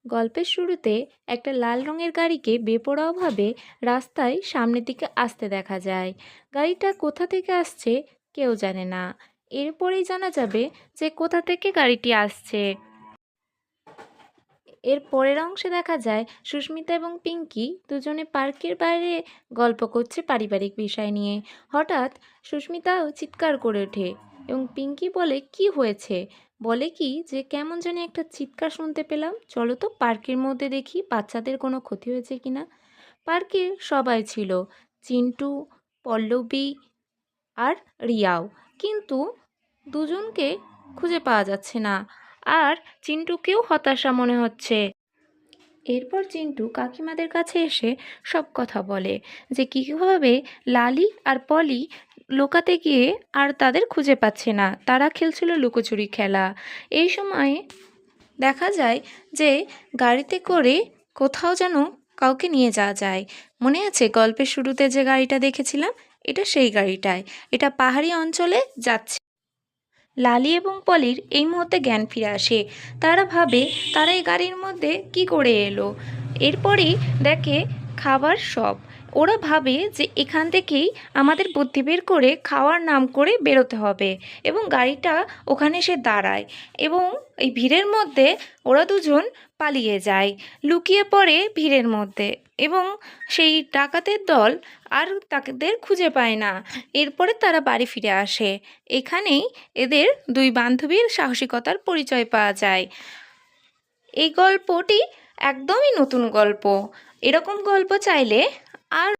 গল্পের শুরুতে একটা লাল রঙের গাড়িকে বেপরোয়াভাবে রাস্তায় সামনের দিকে আসতে দেখা যায়। গাড়িটা কোথা থেকে আসছে কেউ জানে না। এরপরেই জানা যাবে যে কোথা থেকে গাড়িটি আসছে। এর পরের অংশে দেখা যায় সুস্মিতা এবং পিঙ্কি দুজনে পার্কের বাইরে গল্প করছে পারিবারিক বিষয় নিয়ে। হঠাৎ সুস্মিতা চিৎকার করে ওঠে এবং পিঙ্কি বলে কি হয়েছে। বলে কি যে কেমন জানি একটা চিৎকার শুনতে পেলাম, চলো তো পার্কের মধ্যে দেখি বাচ্চাদের কোনো ক্ষতি হয়েছে কিনা। পার্কে সবাই ছিল, চিন্টু, পল্লবী আর রিয়াও, কিন্তু দুজনকে খুঁজে পাওয়া যাচ্ছে না। আর চিন্টুকেও হতাশা মনে হচ্ছে। এরপর চিন্টু কাকিমাদের কাছে এসে সব কথা বলে যে কীভাবে লালি আর পলি লুকাতে গিয়ে আর তাদের খুঁজে পাচ্ছে না, তারা খেলছিল লুকোচুরি খেলা। এই সময় দেখা যায় যে গাড়িতে করে কোথাও যেন কাউকে নিয়ে যাওয়া যায়। মনে আছে গল্পের শুরুতে যে গাড়িটা দেখেছিলাম, এটা সেই গাড়িটায়। এটা পাহাড়ি অঞ্চলে যাচ্ছে। লালি এবং পলির এই মুহূর্তে জ্ঞান ফিরে আসে। তারা ভাবে তারা এই গাড়ির মধ্যে কি করে এলো। এরপরই দেখে খাবার সব। ওরা ভাবে যে এখান থেকেই আমাদের বুদ্ধি বের করে খাওয়ার নাম করে বেরোতে হবে, এবং গাড়িটা ওখানে এসে দাঁড়ায় এবং এই ভিড়ের মধ্যে ওরা দুজন পালিয়ে যায়, লুকিয়ে পড়ে ভিড়ের মধ্যে, এবং সেই ডাকাতের দল আর তাদের খুঁজে পায় না। এরপরে তারা বাড়ি ফিরে আসে। এখানেই এদের দুই বান্ধবীর সাহসিকতার পরিচয় পাওয়া যায়। এই গল্পটি একদমই নতুন গল্প। এরকম গল্প চাইলে আর